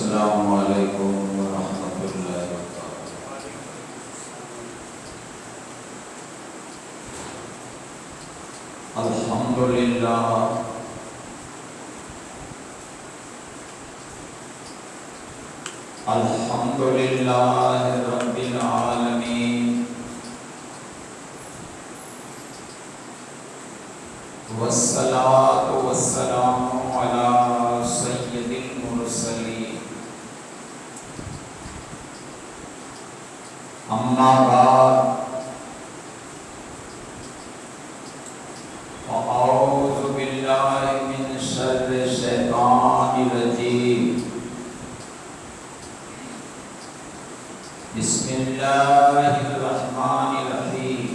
السلام علیکم ورحمۃ اللہ وبرکاتہ۔ الحمدللہ الحمدللہ رب العالمین، والصلاة والسلام علی سید المرسلین، اما بعد فاعوذ باللہ من شر الشیطان الرجیم، بسم اللہ الرحمن الرحیم،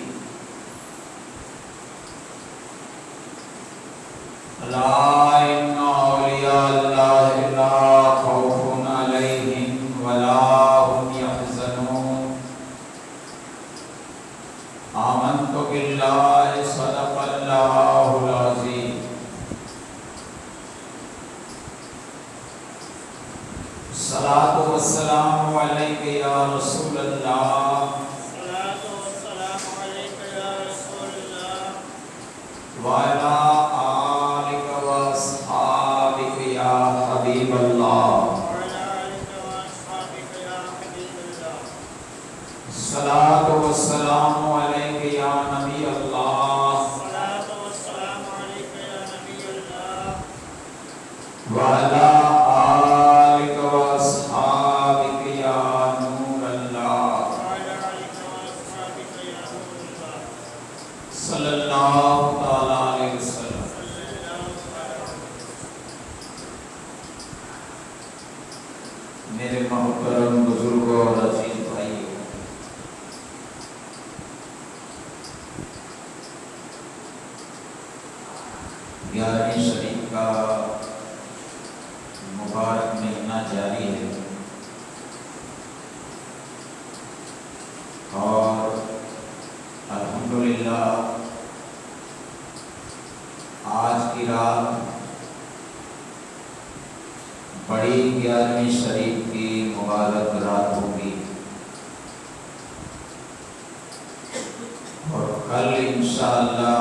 الا ان اولیاء اللہ لا خوف علیہم ولا هم يحزنون، آمنت باللہ صدق اللہ العظیم۔ الصلاۃ والسلام علیک یا رسول اللہ، وعلی آلک واصحابک یا حبیب اللہ، الصلاۃ والسلام علیک یا نبی اللہ، وعلی آلک واصحابک یا نور اللہ، صلی اللہ تعالی علیہ وسلم۔ میرے محترم بزرگوں اور عزیز بھائیوں، گیارہویں شریف کا مبارک مہینہ جاری ہے اور الحمدللہ آج کی رات بڑی گیارہویں شریف کی مبارک رات ہوگی اور کل انشاءاللہ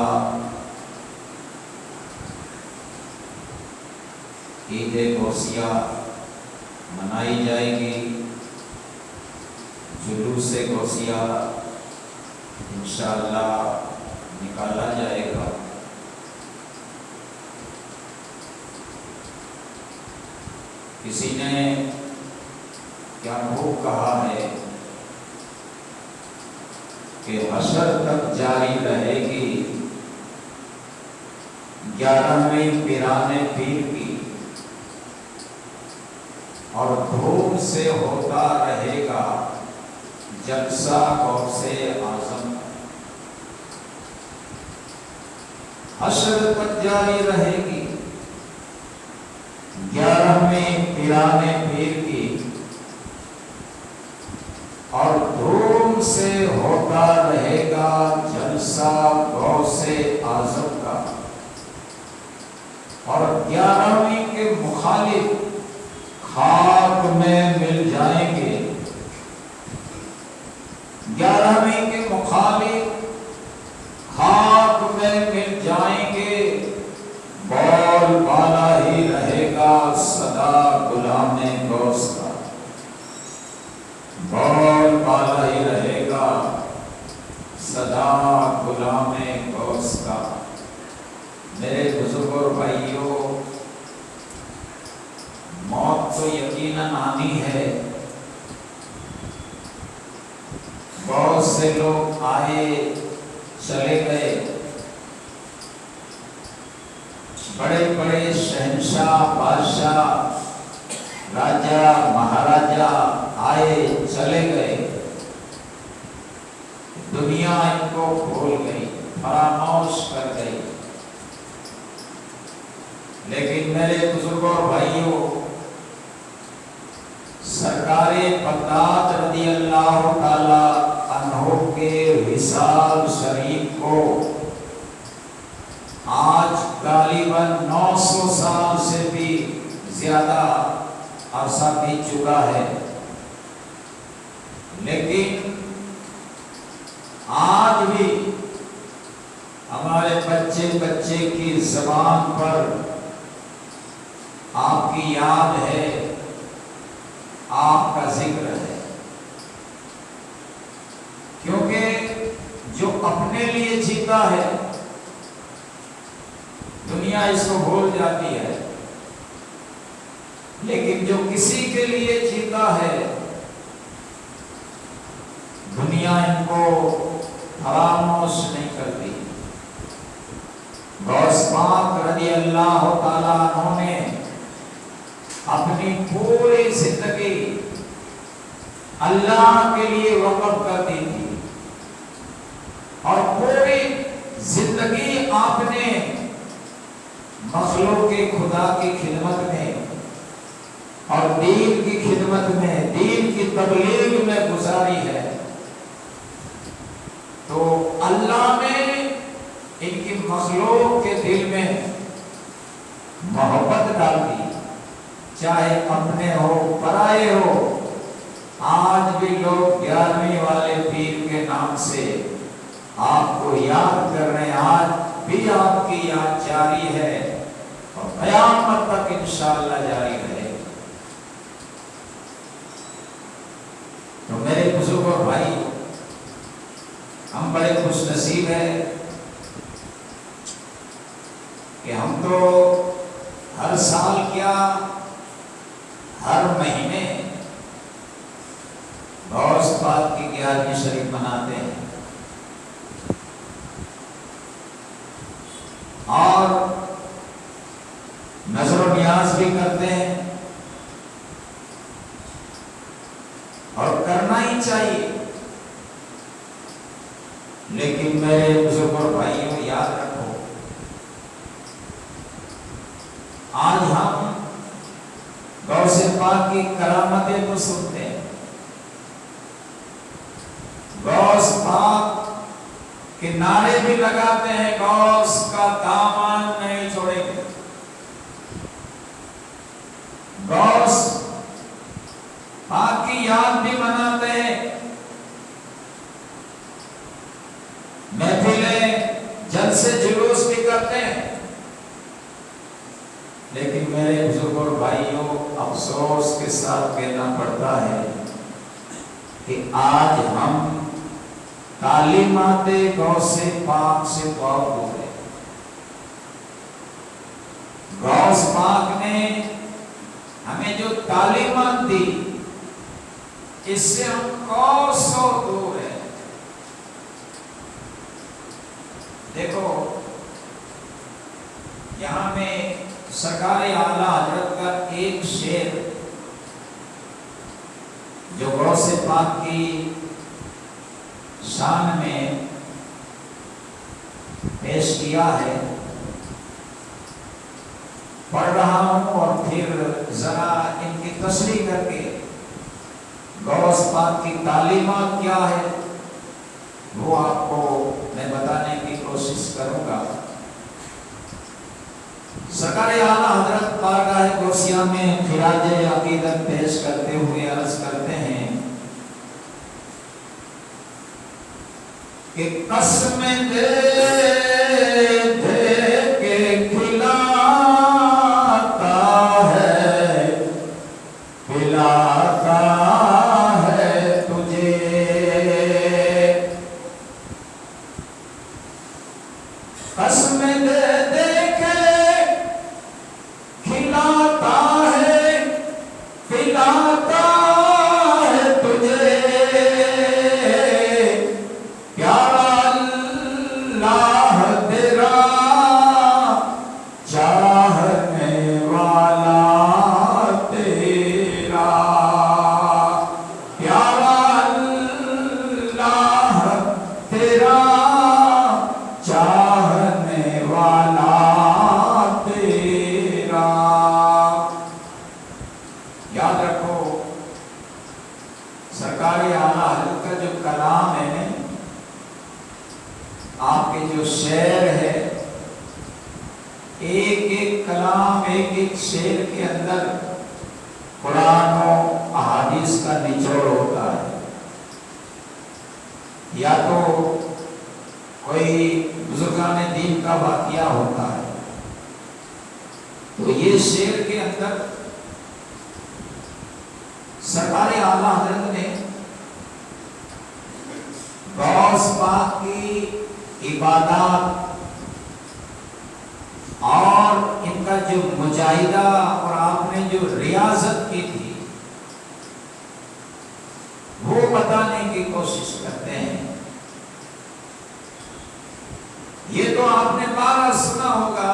عید غوثیہ منائی جائے گی، جلوس غوثیہ انشاءاللہ نکالا جائے گا۔ کسی نے کیا خوب کہا ہے کہ حشر تک جاری رہے گی 11ویں پیران پیر کی، اور دھوم سے ہوتا رہے گا جلسہ غوث اعظم۔ حشر تک جاری رہے گی 11ویں پیران پیر کی، اور دھوم سے ہوتا رہے گا جلسہ غوث اعظم کا، اور 11ویں کے مخالف خاک میں مل جائیں گے، 11ویں کے مخالف خاک میں مل جائیں گے، بول بالا ہی رہے گا صدا غلام غوث کا، بول بالا ہی رہے گا صدا غلام غوث کا۔ میرے بزرگوں اور بھائیوں، موت تو یقیناً آنی ہے۔ بہت سے لوگ آئے چلے گئے، بڑے بڑے شہنشاہ، بادشاہ، راجہ، مہاراجہ آئے چلے گئے، دنیا ان کو بھول گئی، فراموش کر گئی۔ لیکن میرے بزرگوں اور بھائیوں، سرکار بغداد رضی اللہ تعالی عنہ کے وصال شریف کو آج غالباً 900 سال سے بھی زیادہ عرصہ بیت چکا ہے، لیکن آج بھی ہمارے بچے بچے کی زبان پر آپ کی یاد ہے، آپ کا ذکر ہے، کیونکہ جو اپنے لیے جیتا ہے دنیا اس کو بھول جاتی ہے، لیکن جو کسی کے لیے جیتا ہے دنیا ان کو فراموش نہیں کرتی۔ غوث پاک رضی اللہ تعالیٰ عنہ نے اپنی پوری زندگی اللہ کے لیے وقف کر دی تھی، اور پوری زندگی آپ نے مخلوق کے خدا کی خدمت میں اور دین کی خدمت میں، دین کی تبلیغ میں گزاری ہے۔ تو اللہ نے ان کی مخلوق کے دل میں محبت ڈال دی، چاہے اپنے ہو پرائے ہو۔ آج بھی لوگ 11ویں والے پیر کے نام سے آپ کو یاد کر رہے ہیں، آج بھی آپ کی یاد جاری ہے اور قیامت تک انشاءاللہ جاری رہے۔ تو میرے بزرگ اور بھائی، ہم بڑے خوش نصیب ہیں کہ ہم تو ہر سال کیا ہر مہینے غوث پاک کی 11ویں شریف مناتے ہیں، اور نظر و نیاز بھی کرتے ہیں، اور کرنا ہی چاہیے۔ لیکن میرے بزرگ اور بھائیوں، یاد رکھو، آج ہم غوث پاک کی کرامتیں تو سنتے ہیں، غوث پاک کے نعرے بھی لگاتے ہیں، غوث کا دامن نہیں چھوڑیں گے، غوث پاک کی یاد بھی مناتے ہیں، محفلیں جلسے جلوس بھی کرتے ہیں۔ لیکن میرے بزرگ اور بھائیوں، افسوس کے ساتھ کہنا پڑتا ہے کہ آج ہم تعلیمات غوث پاک سے بہت دور ہیں۔ غوث پاک نے ہمیں جو تعلیمات دی، اس سے ہم کوسوں دور ہیں۔ دیکھو، یہاں میں سرکار اعلیٰ حضرت کا ایک شعر جو غوث پاک کی شان میں پیش کیا ہے پڑھ رہا ہوں، اور پھر ذرا ان کی تشریح کر کے غوث پاک کی تعلیمات کیا ہے وہ آپ کو میں بتانے کی کوشش کروں گا۔ سرکار اعلیٰ حضرت بارگاہ غوثیہ میں خراج عقیدت پیش کرتے ہوئے عرض کرتے ہیں کہ قسم دے دے کے کھلاتا ہے، پلاتا ہے تجھے، قسم دے دے کے کھلاتا ہے، پلاتا ہے تجھے، پیارا اللہ تیرا چاہنے والا تیرا، پیارا اللہ تیرا چاہنے والا تیرا۔ یاد رکھو، سرکار اعلیٰ حضرت کا جو کلام ہے، آپ کے جو شعر ہے، ایک ایک کلام، ایک ایک شعر کے اندر قرآن و احادیث کا نچوڑ ہوتا ہے، یا تو کوئی بزرگان دین کا واقعہ ہوتا ہے۔ تو یہ شعر کے اندر سرکار اعلیٰ حضرت نے غوث پاک کی عبادات اور ان کا جو مجاہدہ اور آپ نے جو ریاضت کی تھی وہ بتانے کی کوشش کرتے ہیں۔ یہ تو آپ نے بارہ سنا ہوگا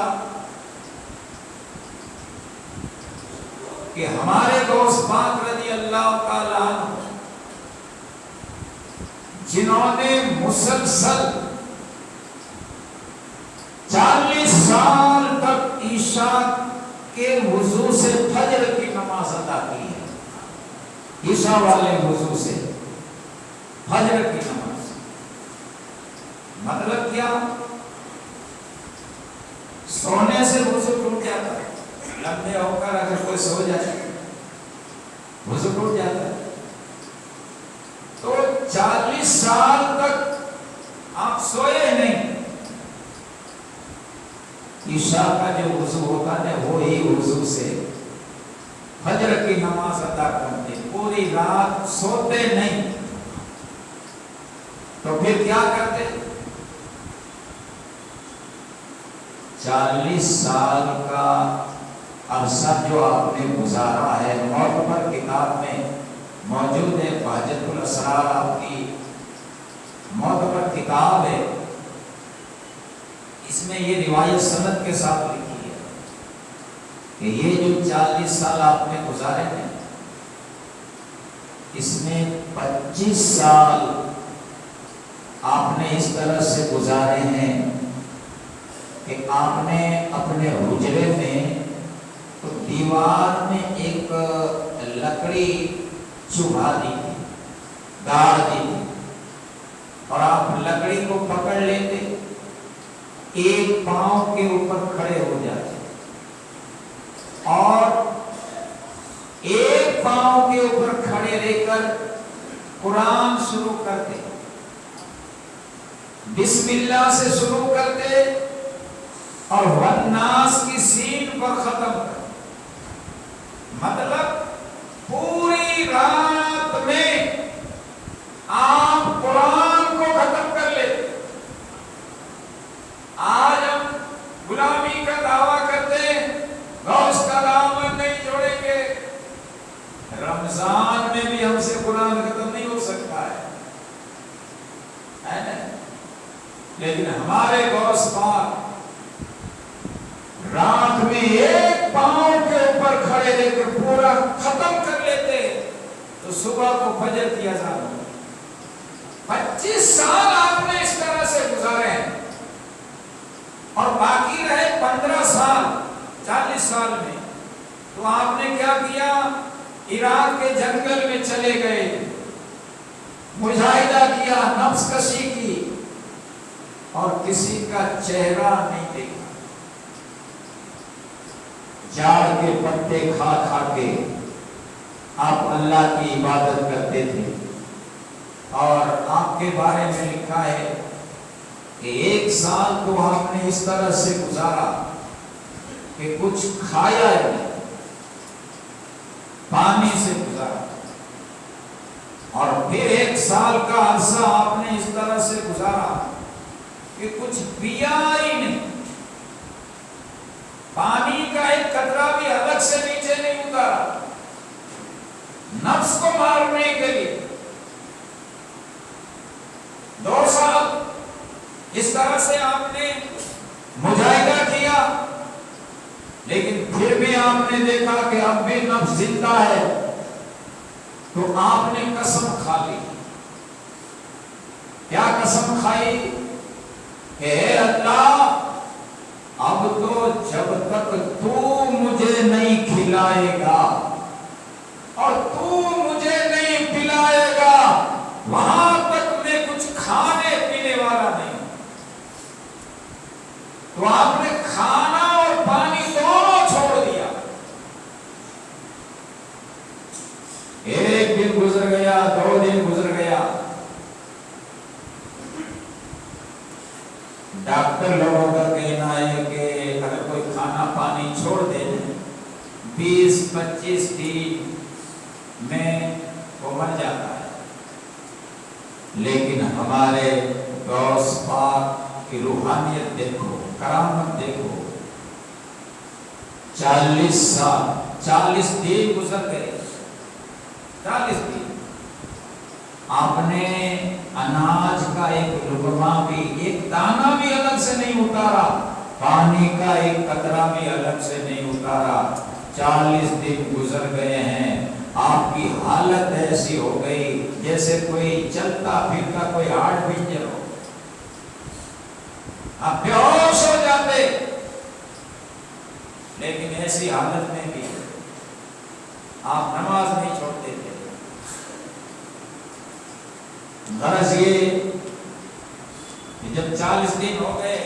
کہ ہمارے غوث پاک رضی اللہ تعالیٰ عنہ جنہوں نے مسلسل 40 سال تک عشاء کے وضو سے فجر کی نماز ادا کی ہے، عشاء والے وضو سے فجر کی نماز، مطلب کیا؟ سونے سے وضو ٹوٹ جاتا ہے، لمبے ہو کر اگر کوئی سو جائے وضو ٹوٹ جاتا ہے، تو 40 سال تک آپ سوئے نہیں، عشاء کا جو وضو ہوتا ہے وہی وضو سے فجر کی نماز ادا کرتے، پوری رات سوتے نہیں۔ تو پھر کیا کرتے؟ 40 سال کا عرصہ جو آپ نے گزارا ہے، معتبر کتاب میں موجود ہے، بہجت الاسرار آپ کی معتبر کتاب ہے، اس میں یہ روایت سند کے ساتھ لکھی ہے کہ یہ جو 40 سال آپ نے گزارے ہیں اس میں 25 سال آپ نے اس طرح سے گزارے ہیں کہ آپ نے اپنے حجرے میں تو دیوار میں ایک لکڑی چبھا دی تھی، گاڑ دی تھی، اور آپ لکڑی کو پکڑ لیتے، ایک پاؤں کے اوپر کھڑے ہو جاتے اور ایک پاؤں کے اوپر کھڑے رہ کر قرآن شروع کرتے، بسم اللہ سے شروع کرتے اور والناس کی سین پر ختم کرتے۔ مطلب پوری رات میں آپ قرآن کو ختم کر لیتے۔ آج ہم غلامی کا دعویٰ کرتے ہیں، غوث کا دامن نہیں چھوڑیں گے، رمضان میں بھی ہم سے قرآن ختم نہیں ہو سکتا ہے نا؟ لیکن ہمارے غوث پاک رات میں ایک پاؤں کے اوپر کھڑے رہ کر پورا ختم کر لیتے، تو صبح کو فجر کی اذان ہو۔ 25 سال آپ نے اس طرح سے گزارے ہیں، اور باقی رہے 15 سال 40 سال میں، تو آپ نے کیا کیا؟ عراق کے جنگل میں چلے گئے، مجاہدہ کیا، نفس کشی کی، اور کسی کا چہرہ نہیں دیکھا، جاڑ کے پتے کھا کھا کے آپ اللہ کی عبادت کرتے تھے۔ اور آپ کے بارے میں لکھا ہے کہ 1 سال تو آپ نے اس طرح سے گزارا کہ کچھ کھایا ہی نہیں، پانی سے گزارا، اور پھر 1 سال کا عرصہ آپ نے اس طرح سے گزارا کہ کچھ پیا ہی نہیں، پانی کا ایک قطرہ بھی الگ سے نیچے نہیں اتارا، نفس کو مارنے کے لیے 2 سال اس طرح سے آپ نے مجاہدہ کیا، لیکن پھر بھی آپ نے دیکھا کہ اب بھی نفس زندہ ہے، تو آپ نے قسم کھا لی۔ کیا قسم کھائی؟ کہ اے اللہ، اب تو جب تک تو مجھے نہیں کھلائے گا اور تو مجھے نہیں پلائے گا، وہاں تک میں کچھ کھانے پینے والا نہیں۔ تو آپ نے کھانا اور پانی دونوں چھوڑ دیا، ایک دن گزر گیا، 2 دن گزر گیا، ڈاکٹر لوگوں کا کہنا ہے کہ اگر کوئی کھانا پانی چھوڑ دے 20-25 دن میں وہ مر جاتا ہے، لیکن ہمارے غوث پاک کی روحانیت دیکھو، کرامت دیکھو، 40 سال 40 دن گزر گئے، 40 دن آپ نے اناج کا ایک لقمہ بھی، ایک دانہ بھی الگ سے نہیں اتارا، پانی کا ایک قطرہ بھی الگ سے نہیں اتارا، 40 دن گزر گئے ہیں، آپ کی حالت ایسی ہو گئی جیسے کوئی چلتا پھرتا کوئی ہارڈ پنجر ہو، آپ بے ہوش ہو جاتے، لیکن ایسی حالت میں بھی آپ نماز نہیں چھوڑتے تھے۔ غرض یہ کہ جب 40 دن ہو گئے،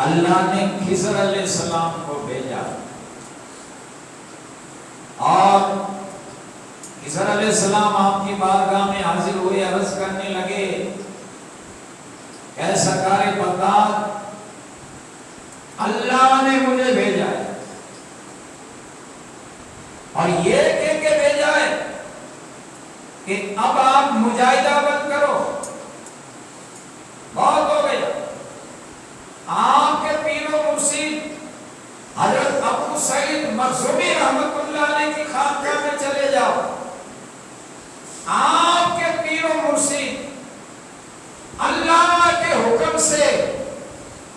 اللہ نے خضر علیہ السلام کو بھیجا، اور خضر علیہ السلام آپ کی بارگاہ میں حاضر ہوئے، عرض کرنے لگے، اے سرکار بغداد، اللہ نے مجھے بھیجا ہے، اور یہ کہہ کے بھیجا ہے کہ اب آپ مجاہدہ بند کرو، بہت ہو گیا، آپ کے پیر و مرشد حضرت ابو سعید مخزومی رحمت اللہ علیہ کی خانقاہ میں چلے جاؤ، آپ کے پیر و مرشد اللہ کے حکم سے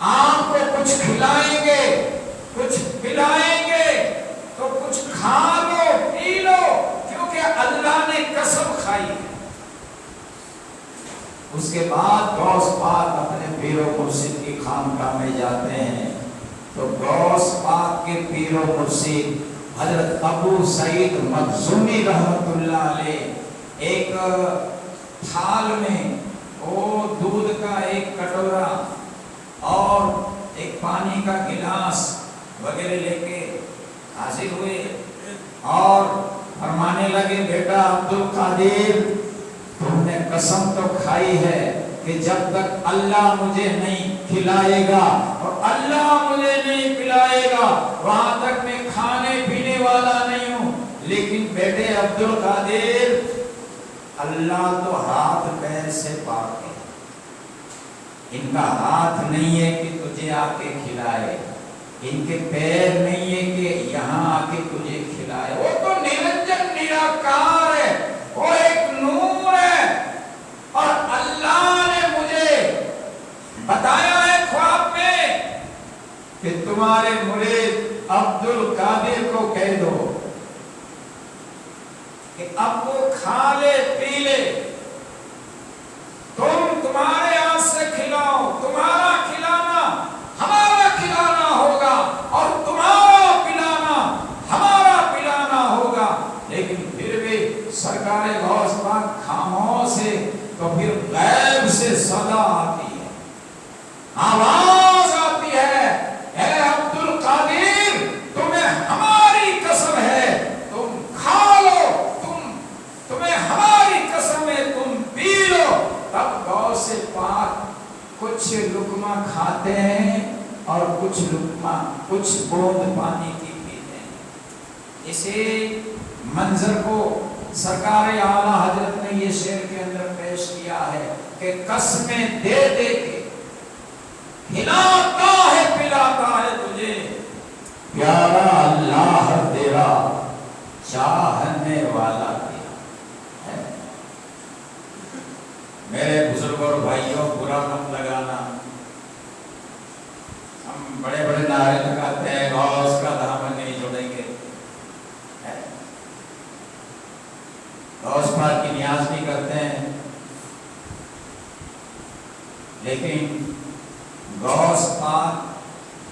آپ کو کچھ کھلائیں گے، کچھ پلائیں گے، تو کچھ کھا لو پی لو، کیونکہ اللہ نے قسم کھائی ہے۔ اس کے بعد غوث پاک اپنے پیر و مرشد کی خانقاہ میں جاتے ہیں، تو غوث پاک کے پیر و مرشد حضرت ابو سعید مخزومی رحمت اللہ علیہ ایک تھال میں وہ دودھ کا ایک کٹورا اور ایک پانی کا گلاس وغیرہ لے کے حاضر ہوئے، اور فرمانے لگے، بیٹا عبد القادر، تم نے قسم تو کھائی ہے کہ جب تک اللہ مجھے نہیں کھلائے گا اور اللہ مجھے نہیں پلائے گا وہاں تک میں کھانے پینے والا نہیں ہوں، لیکن بیٹے عبد القادر، اللہ تو ہاتھ پیر سے پاک ہے، ان کا ہاتھ نہیں ہے کہ تجھے آ کے کھلائے، ان کے پیر نہیں ہے کہ یہاں آ کے تجھے کھلائے، وہ تو نرنجن نراکار ہے، وہ ایک نور ہے، اور اللہ نے مجھے بتایا ہے خواب میں کہ تمہارے مرید عبد القادر کو کہہ دو کہ اب وہ کھا لے پی لے، تمہارے ہاتھ سے کھلاؤ، تمہارا کھلانا ہمارا کھلانا ہوگا، اور تمہارا پلانا ہمارا پلانا ہوگا، لیکن پھر بھی سرکار غوث پاک خاموش ہے، تو پھر غیب سے صدا آتی ہے، آواز آتی ہے، اے عبد القادر، تمہیں ہماری قسم ہے، تم کھا لو، تمہیں ہماری قسم ہے، تم پی لو۔ تب غوث پاک کچھ لقمہ کھاتے ہیں اور کچھ بوند پانی کی پیتے ہیں۔ اسی منظر کو سرکار اعلیٰ حضرت نے یہ شعر کے اندر پیش کیا ہے کہ قسمیں دے دے کے کھلاتا ہے پلاتا ہے تجھے، پیارا اللہ تیرا چاہنے والا تیرا ہے۔ میرے بزرگوں اور بھائیوں، برا مت لگانا، ہم بڑے بڑے نعرے لگاتے ہیں، غوث کا دامن نہیں چھوڑیں گے، غوث پاک کی نیاز بھی کرتے ہیں، لیکن غوث پاک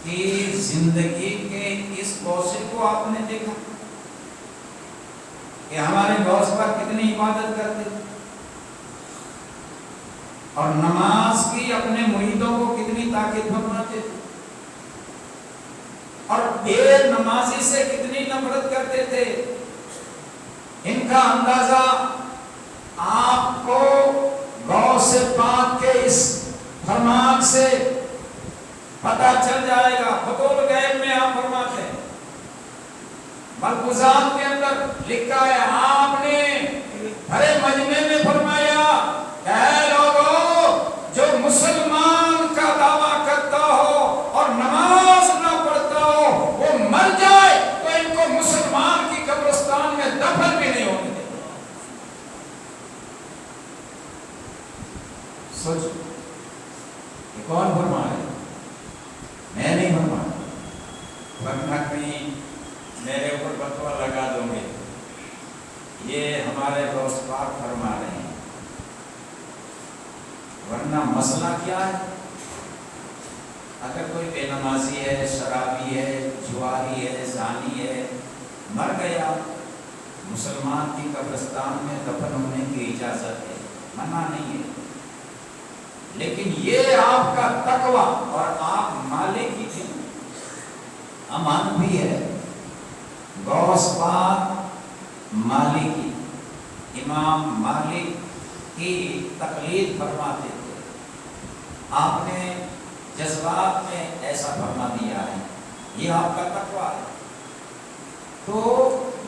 کی زندگی کے اس موسم کو آپ نے دیکھا کہ ہمارے غوث پاک کتنی عبادت کرتے تھے، اور نماز کی اپنے مریدوں کو کتنی طاقت فرماتے تھے، اور بے نمازی سے کتنی نفرت کرتے تھے۔ ان کا اندازہ آپ کو غوث پاک کے اس فرمان سے پتہ چل جائے گا۔ فتح الغیب میں آپ فرماتے ہیں، ملفوظات کے اندر لکھا ہے، آپ نے بھرے مجمع میں فرمایا کہ اے لوگوں، جو مسلمان کا دعویٰ کرتا ہو اور نماز نہ پڑھتا ہو وہ مر جائے تو ان کو مسلمان کی قبرستان میں دفن بھی نہیں ہونے دیں۔ سوچو یہ کون فرمائے؟ میں نہیں فرمایا، ورنہ کہیں میرے اوپر فتویٰ لگا دوں گے یہ ہمارے دوست پاک فرما رہے ہیں، ورنہ مسئلہ کیا ہے؟ اگر کوئی بے نمازی ہے، شرابی ہے، جواری ہے، زانی ہے، مر گیا، مسلمان کی قبرستان میں دفن ہونے کی اجازت ہے، منع نہیں ہے، لیکن یہ آپ کا تقویٰ اور آپ مالک کی امان بھی ہے۔ غوث پاک مالکی، امام مالک کی تقلید فرماتے تھے، آپ نے جذبات میں ایسا فرما دیا ہے، یہ آپ کا تقویٰ ہے۔ تو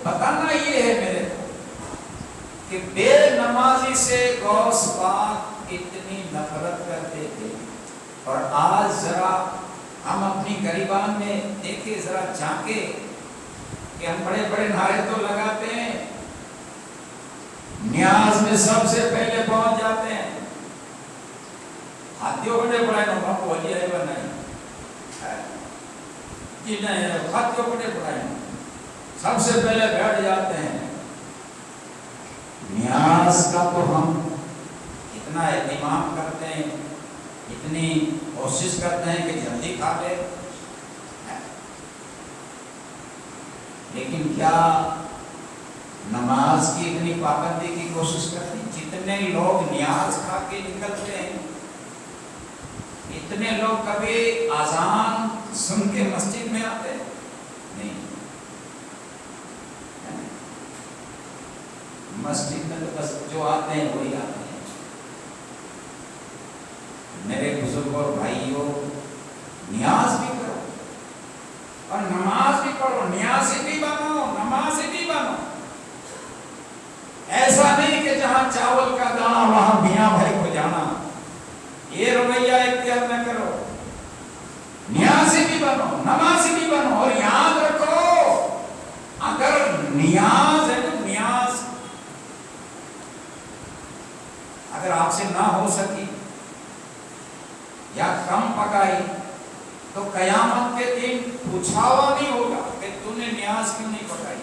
بتانا یہ ہے میرے کو کہ بے نمازی سے غوث پاک اتنی نفرت کرتے تھے، اور آج ذرا ہم اپنی گریبان میں دیکھیں، ذرا جھانکے کہ ہم بڑے بڑے نعرے تو لگاتے ہیں، نیاز میں سب سے پہلے پہنچ جاتے ہیں، ہاتھیوں بڑے پڑھائے نو باپ ولی آئے بنائے جی نہیں، ہاتھیوں بڑے پڑھائے سب سے پہلے بیٹھ جاتے ہیں۔ نیاز کا تو ہم اتنا اہتمام کرتے ہیں، اتنی کوشش کرتے ہیں کہ جلدی کھا لے، لیکن کیا نماز کی اتنی پابندی کی کوشش کرتے ہیں؟ جتنے لوگ نیاز کھا کے نکلتے ہیں، اتنے لوگ کبھی اذان سن کے مسجد میں آتے ہیں نہیں، مسجد میں تو بس جو آتے ہیں وہی آتے ہیں۔ میرے بزرگوں اور بھائیوں، نیاز بھی کرو اور نماز بھی پڑھو، نیازی بھی بنو، نمازی بھی بنو۔ ایسا نہیں کہ جہاں چاول کا دانہ وہاں میاں بھائی کو جانا، یہ رویہ اختیار نہ کرو، نیازی بھی بنو، نمازی بھی بنو، اور یاد رکھو اگر نیاز ہے نا، نیاز اگر آپ سے نہ ہو سکی یا کم پکائی تو قیامت کے دن پوچھاوا نہیں ہوگا کہ تو نے نیاز کیوں نہیں پکائی،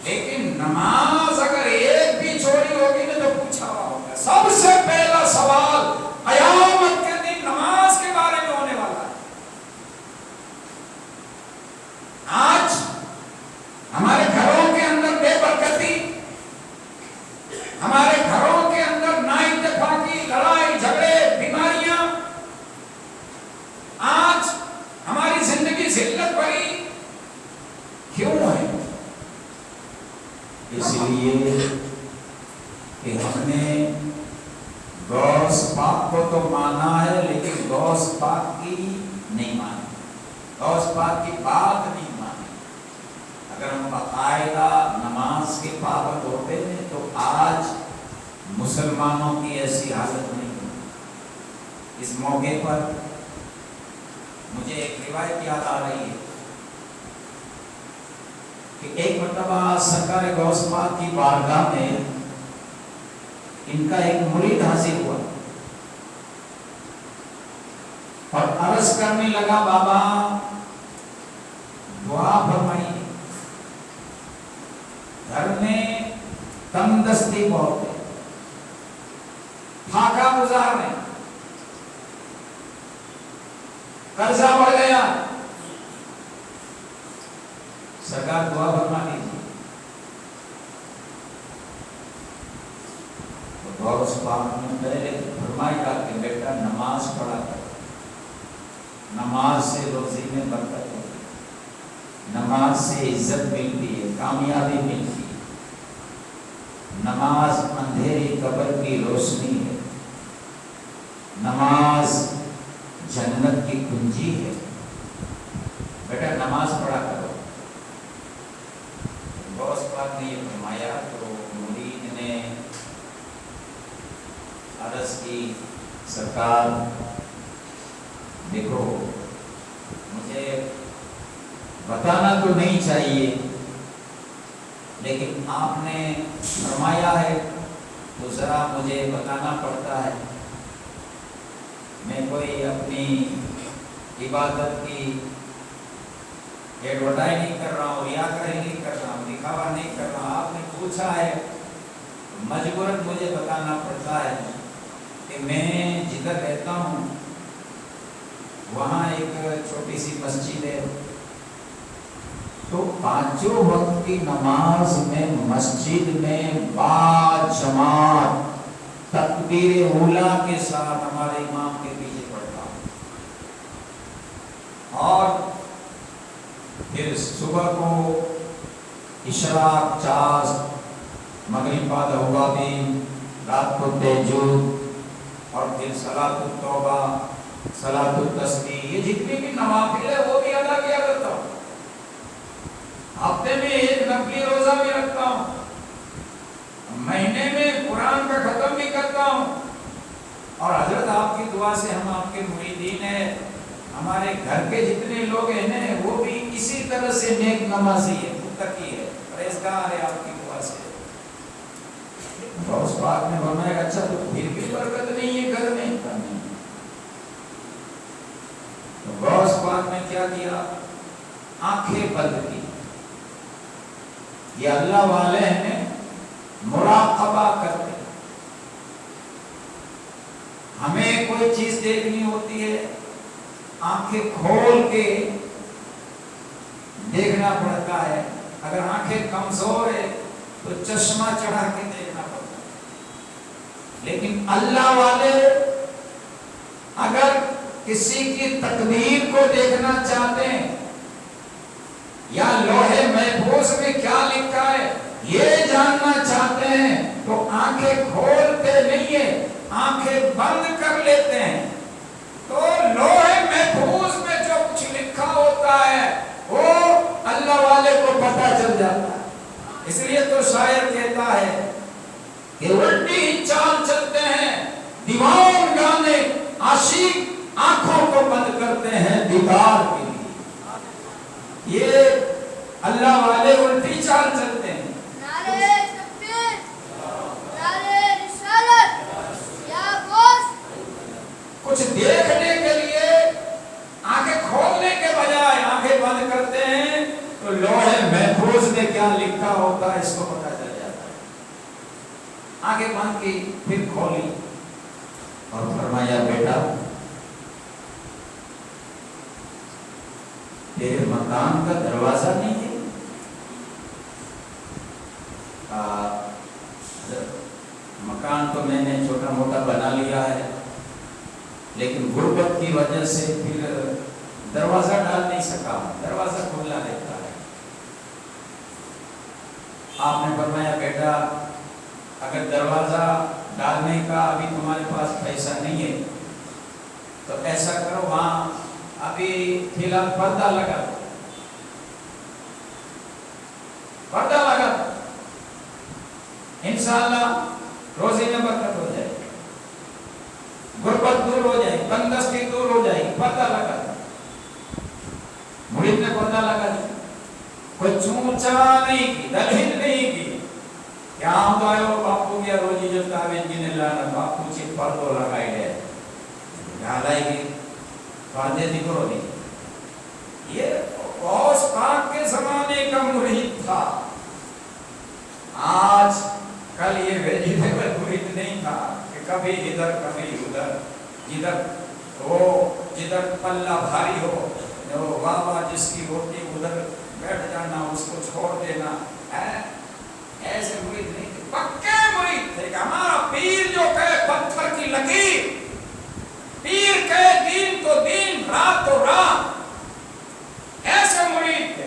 لیکن نماز اگر ایک بھی چھوڑی ہوگی نا تو پوچھاوا ہوگا۔ سب سے پہلا سوال قیامت کے دن نماز کے بارے میں ہونے والا ہے۔ آج ہمارے گھروں کے اندر بے برکتی، ہمارے گھروں کے اندر نااتفاقی، لڑائی جھگڑے، بیماریاں، آج ہماری زندگی ذلت بھری کیوں ہے؟ اس لیے کہ ہم نے غوث پاک کو تو مانا ہے لیکن غوث پاک کی نہیں مانی، غوث پاک کی بات نہیں مانی۔ اگر ہم باقاعدہ نماز کے پابند ہوتے ہیں تو آج مسلمانوں کی ایسی حالت نہیں ہوتی۔ اس موقع پر مجھے ایک روایت یاد آ رہی ہے کہ ایک مرتبہ سرکار غوث پاک کی بارگاہ میں ان کا ایک مرید حاضر ہوا اور عرض کرنے لگا، بابا دعا فرمائیے، گھر میں تنگ دستی بہت ہے، فاقہ گزار ہے، قرضہ بڑھ گیا، سرکار دعا فرما دیجیے۔ تو غوث پاک نے پہلے فرمایا کہ بیٹا نماز پڑھا کر، نماز سے روزی میں برکت ہوتی ہے۔ نماز سے عزت ملتی ہے، کامیابی ملتی ہے۔ نماز اندھیری قبر کی روشنی ہے، نماز جنت کی کنجی ہے۔ بیٹا نماز پڑھا کرو۔ غوث پاک نے یہ فرمایا تو مرید نے عرض کی، سرکار دیکھو مجھے بتانا تو نہیں چاہیے، لیکن آپ نے فرمایا ہے تو ذرا مجھے بتانا پڑتا ہے۔ میں کوئی اپنی عبادت کی ایڈورٹائز نہیں کر رہا ہوں، ریاکاری نہیں کر رہا ہوں، دکھاوا نہیں کر رہا ہوں۔ آپ نے پوچھا ہے، مجبوراً مجھے بتانا پڑتا ہے کہ میں جدھر رہتا ہوں وہاں ایک چھوٹی سی مسجد ہے، تو پانچوں وقت کی نماز میں مسجد میں با جماعت تکبیر اولیٰ کے ساتھ ہمارے امام کے پیچھے پڑھتا ہوں، اور پھر صبح کو اشراق، چاش، مغرب بعد ہوا بھی، رات کو تہجد، اور پھر صلاۃ التوبہ، صلاۃ التسبیح، یہ جتنی بھی نوافل ہے وہ بھی ادا کیا کرتا ہوں۔ ہفتے میں ایک نفلی روزہ بھی رکھتا ہوں، مہینے میں قرآن کا ختم بھی کرتا ہوں، اور حضرت آپ کی دعا سے ہم آپ کے مریدین ہیں، ہمارے گھر کے جتنے لوگ ہیں وہ بھی اسی طرح سے نیک نمازی ہے، متقی ہے، پرہیزگار ہے آپ کی دعا سے۔ تو اس بات میں فرمایا اچھا تو پھر بھی برکت نہیں ہے گھر میں؟ تو غوث پاک نے کیا کیا؟ آنکھیں بند کی۔ یہ اللہ والے ہیں مراقبہ کرتے، ہمیں کوئی چیز دیکھنی ہوتی ہے آنکھیں کھول کے دیکھنا پڑتا ہے، اگر آنکھیں کمزور ہے تو چشمہ چڑھا کے دیکھنا پڑتا ہے، لیکن اللہ والے اگر کسی کی تقدیر کو دیکھنا چاہتے ہیں یا لوح محفوظ میں کیا لکھا ہے یہ جاننا چاہتے ہیں تو آنکھیں کھولتے نہیں ہیں، آنکھیں بند کر لیتے ہیں، تو لوح محفوظ میں جو کچھ لکھا ہوتا ہے وہ اللہ والے کو پتہ چل جاتا ہے۔ اس لیے تو شاعر کہتا ہے کہ الٹی چال چلتے ہیں دیوان گانے، عاشق آنکھوں کو بند کرتے ہیں دیدار کے لیے۔ یہ اللہ والے الٹی چال چلتے ہیں۔ نعرہ تکبیر، نعرہ رسالت، یا غوث۔ کچھ دیکھنے کے لیے آنکھیں کھولنے کے بجائے آنکھیں بند کرتے ہیں تو لوح محفوظ میں کیا لکھا ہوتا ہے اس کو پتہ چل جاتا ہے۔ آنکھیں بند کی پھر کھولی اور فرمایا بیٹا تیرے مکان کا دروازہ نہیں ہے؟ مکان تو میں نے چھوٹا موٹا بنا لیا ہے، لیکن غربت کی وجہ سے پھر دروازہ ڈال نہیں سکا، دروازہ کھلا رہتا ہے۔ آپ نے فرمایا بیٹا اگر دروازہ ڈالنے کا ابھی تمہارے پاس پیسہ نہیں ہے تو ایسا کرو وہاں ابھی فی الحال پردہ لگا دو، پردہ لگا دو، انشاءاللہ روزی میں برکت ہو جائے، غربت دور ہو جائے، تنگدستی دور ہو جائے، پردہ لگا دو۔ مرید نے پردہ لگا دیا، کوئی چونچا نہیں کی، دلہن نہیں کی، کیا ہم آئے باپو گیا روزی جو تاویز گنے لانا باپو چی پردو لگائی گئے ڈالائی گئی پردے دکھو نہیں۔ یہ غوث پاک کے زمانے کا مرید تھا، آج کل یہ ویجیٹیبل مرید نہیں تھا کہ کبھی ادھر کبھی ادھر، جدھر پلہ بھاری ہو واہ واہ جس کی روٹی ادھر بیٹھ جانا اس کو چھوڑ دینا، ایسے مرید نہیں تھے، پکے مرید تھے کہ ہمارا پیر جو کہے پتھر کی لکیر، پیر کہے دین تو دین، رات تو رات، ایسے مرید تھے۔